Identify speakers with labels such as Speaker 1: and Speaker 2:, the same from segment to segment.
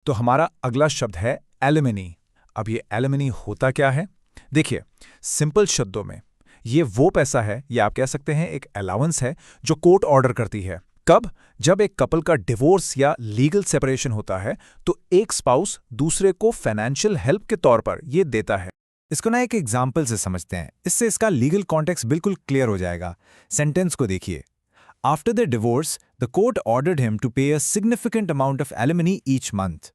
Speaker 1: तो हमारा अगला शब्द है एलिमनी। अब ये एलिमनी होता क्या है? देखिए, सिंपल शब्दों में ये वो पैसा है, या आप कह सकते हैं एक अलाउंस है, जो कोर्ट ऑर्डर करती है। कब? जब एक कपल का डिवोर्स या लीगल सेपरेशन होता है तो एक स्पाउस दूसरे को फाइनेंशियल हेल्प के तौर पर ये देता है।
Speaker 2: इसको ना एक एग्जाम्पल से समझते हैं, इससे इसका लीगल कॉन्टेक्स्ट बिल्कुल क्लियर हो जाएगा। सेंटेंस को देखिए। After the divorce the court ordered him to pay a significant amount of alimony each month.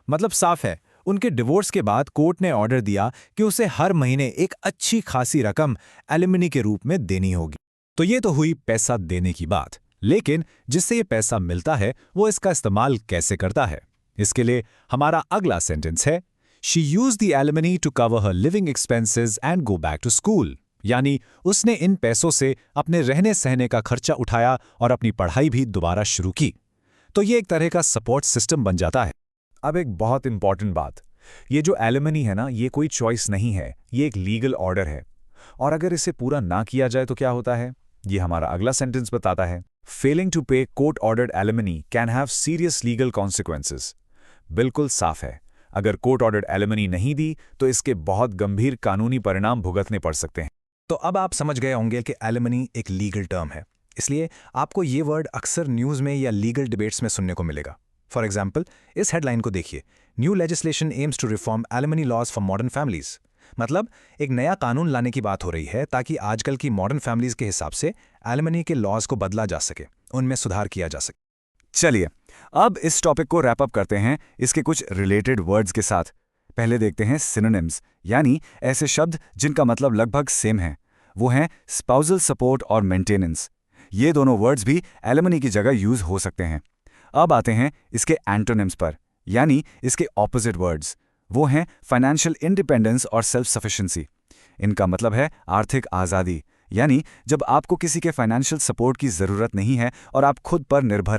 Speaker 2: मतलब साफ है, उनके डिवोर्स के बाद कोर्ट ने ऑर्डर दिया कि उसे हर महीने एक अच्छी खासी रकम एलिमनी के रूप में देनी होगी। तो ये तो हुई पैसा देने की बात, लेकिन जिससे ये पैसा मिलता है वो इसका इस्तेमाल कैसे करता है? इसके लिए हमारा अगला सेंटेंस है, she used the alimony to cover her living expenses and go back to school. यानी उसने इन पैसों से अपने रहने सहने का खर्चा उठाया और अपनी पढ़ाई भी दोबारा शुरू की। तो ये एक तरह का सपोर्ट सिस्टम बन जाता है।
Speaker 1: अब एक बहुत इंपॉर्टेंट बात, ये जो एलिमनी है ना, ये कोई चॉइस नहीं है, ये एक लीगल ऑर्डर है। और अगर इसे पूरा ना किया जाए तो क्या होता है? ये हमारा अगला सेंटेंस बताता है, फेलिंग टू पे court ordered alimony can have serious legal consequences. बिल्कुल साफ है, अगर कोर्ट ऑर्डर्ड एलिमनी नहीं दी तो इसके बहुत गंभीर कानूनी परिणाम भुगतने पड़ सकते हैं।
Speaker 2: तो अब आप समझ गए होंगे कि एलिमनी एक लीगल टर्म है, इसलिए आपको ये वर्ड अक्सर न्यूज़ में या लीगल डिबेट्स में सुनने को मिलेगा। फॉर एग्जाम्पल, इस हेडलाइन को देखिए, new legislation aims to reform alimony laws for modern families. मतलब एक नया कानून लाने की बात हो रही है ताकि आजकल की मॉडर्न फैमिलीज के हिसाब से एलिमनी के लॉज को बदला जा सके, उनमें सुधार किया जा सके।
Speaker 1: चलिए, अब इस टॉपिक को रैप अप करते हैं इसके कुछ रिलेटेड वर्ड्स के साथ। पहले देखते हैं सिनोनिम्स, यानी ऐसे शब्द जिनका मतलब लगभग सेम है। वो हैं स्पाउसल सपोर्ट और मेंटेनेंस। ये दोनों वर्ड्स भी एलिमनी की जगह यूज हो सकते हैं। अब आते हैं इसके एंटोनिम्स पर, यानी इसके ऑपोजिट वर्ड्स। वो हैं फाइनेंशियल इंडिपेंडेंस और सेल्फ सफिशिएंसी। इनका मतलब है आर्थिक आज़ादी, यानी जब आपको किसी के फाइनेंशियल सपोर्ट की ज़रूरत नहीं है और आप खुद पर निर्भर